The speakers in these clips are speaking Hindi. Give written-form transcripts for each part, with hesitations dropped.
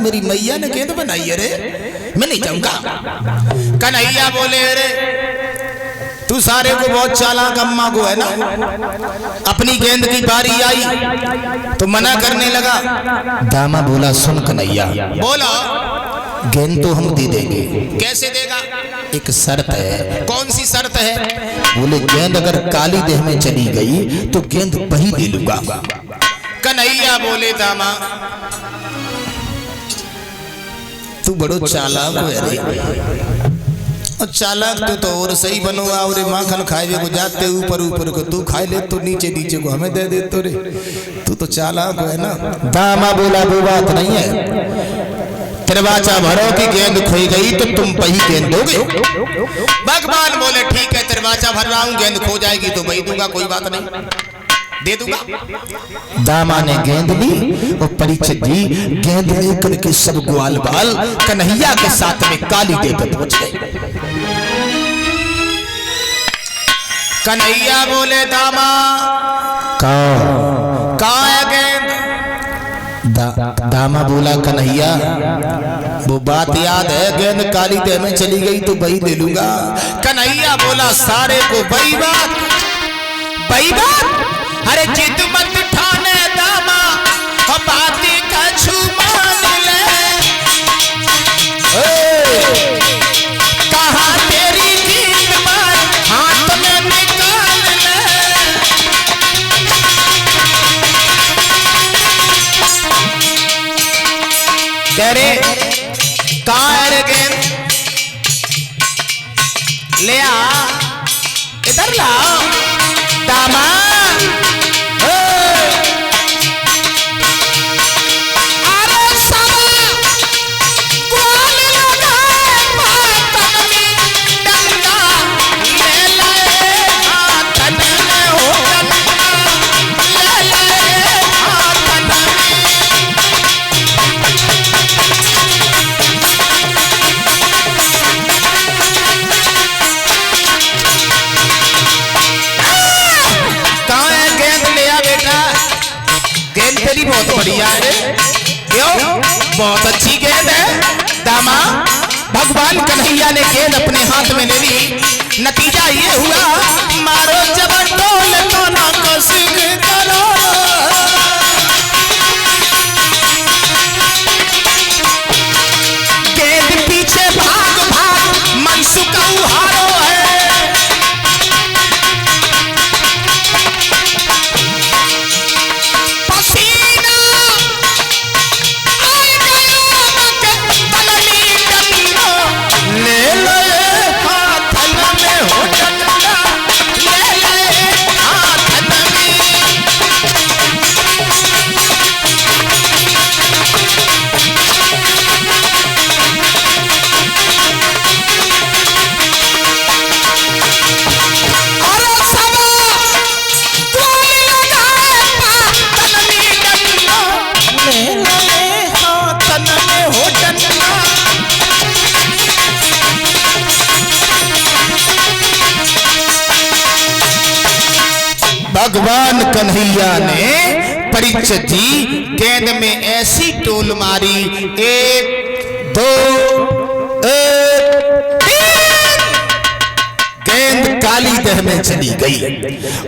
मेरी मैया ने गेंद बनाई है रे, मैं नहीं जाऊंगा। कन्हैया बोले अरे तू सारे को बहुत चालाक अम्मा को है ना, अपनी गेंद की बारी आई तो मना करने लगा। दामा बोला सुन कन्हैया, बोला गेंद तो हम दे देंगे। कैसे देगा? एक शर्त है। कौन सी शर्त है? बोले गेंद अगर काली देह में चली गई तो गेंद वही दे लूंगा। कन्हैया बोले दामा तू बड़ो चालाक है रे, चालाक तो और सही बनो और माखन खाए को जाते ऊपर ऊपर को तू खाए ले तो नीचे नीचे को हमें दे दे तो रे, तू तो चालाक है ना। दामा बोला वो बात नहीं है, दरवाजा भरो की गेंद खोई गई तो तुम वही गेंद दोगे। भगवान बोले ठीक है दरवाजा भर रहा हूँ, गेंद खो जाएगी तो वही दूंगा, कोई बात नहीं, दे दूंगा। दामा ने गेंद ली और परीक्षित जी गेंद लेकर के सब ग्वाल बाल कन्हैया के साथ में काली देह पर पहुंच गए। कन्हैया बोले दामा कहाँ है गेंद? दामा बोला कन्हैया वो बात याद है, गेंद काली देह में चली गई तो वही ले लूंगा। कन्हैया बोला सारे को वही बात, वही बात, अरे जिद मत ठाने दामा, बाती का छुमान ले, कहा तेरी जीत मार हाथ में निकाल ले। कह रे कहाँ है रे गेंद, ले आ इधर लाओ दामा। बहुत बढ़िया है, क्यों? बहुत अच्छी गेंद है दामा। भगवान कन्हैया ने गेंद अपने हाथ में ले ली, नतीजा ये हुआ मारो जब टोल तो ना कोशिश करो, गेंद पीछे भाग भाग मनसुख हारो है। भगवान कन्हैया ने परीक्षित जी गेंद में ऐसी टोल मारी, एक दो गेंद काली देह में चली गई,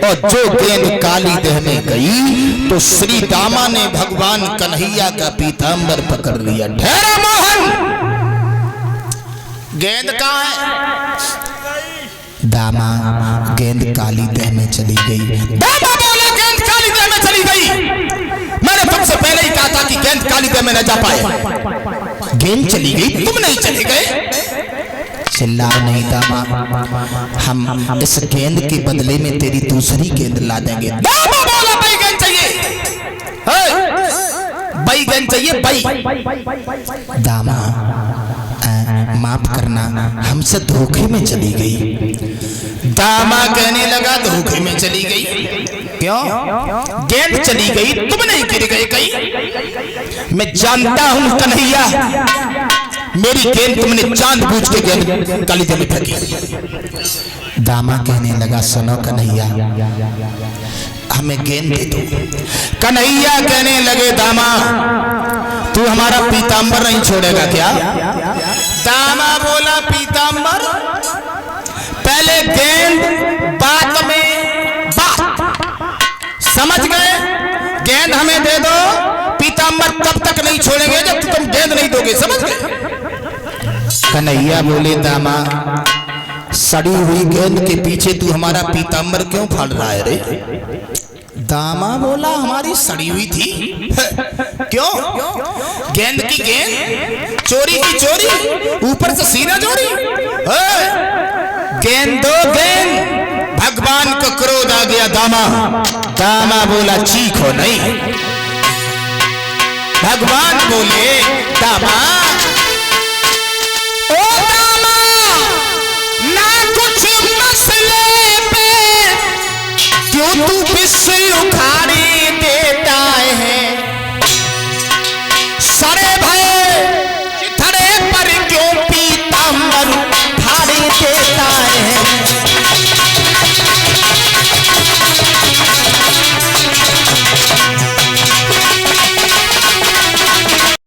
और जो गेंद काली देह में गई तो श्री दामा ने भगवान कन्हैया का पीतांबर पकड़ लिया। ठहरा मोहन, गेंद कहाँ है? दामा गेंद काली देह में चली गई। दामा बोले गेंद काली देह में चली गई, मैंने तुमसे पहले ही कहा था कि गेंद काली देह में न जा पाए। गेंद चली गई, तुम नहीं चले गए। चिल्लाओ नहीं दामा, हम इस गेंद के बदले में तेरी दूसरी गेंद ला देंगे। दामा बोला भाई गेंद चाहिए, भाई गेंद चाहिए भाई। दामा माफ करना, हमसे धोखे में चली गई। दामा कहने लगा धोखे में चली गई क्यों? गेंद चली गई, तुम नहीं गिर गए कहीं। मैं जानता हूं कन्हैया, मेरी गेंद तुमने जानबूझ के गेंद काली देह में फेंकी। दामा कहने लगा सुनो कन्हैया, हमें गेंद दे दो। कन्हैया कहने लगे दामा तू हमारा पीतांबर नहीं छोड़ेगा क्या? दामा बोला पीतांबर पहले गेंद बात में बात, समझ गए? गेंद हमें दे दो, पीतांबर तब तक नहीं छोड़ेंगे जब तुम गेंद नहीं दोगे, समझ गए? कन्हैया बोले दामा सड़ी हुई गेंद के पीछे तू हमारा पीतांबर क्यों फाड़ रहा है रे? दामा बोला हमारी सड़ी हुई थी क्यों? गेंद की गेंद, चोरी की चोरी, ऊपर से सीना जोड़ी। गेंद दो गेंद। भगवान को क्रोध आ गया दामा। दामा बोला चीखो नहीं। भगवान बोले दामा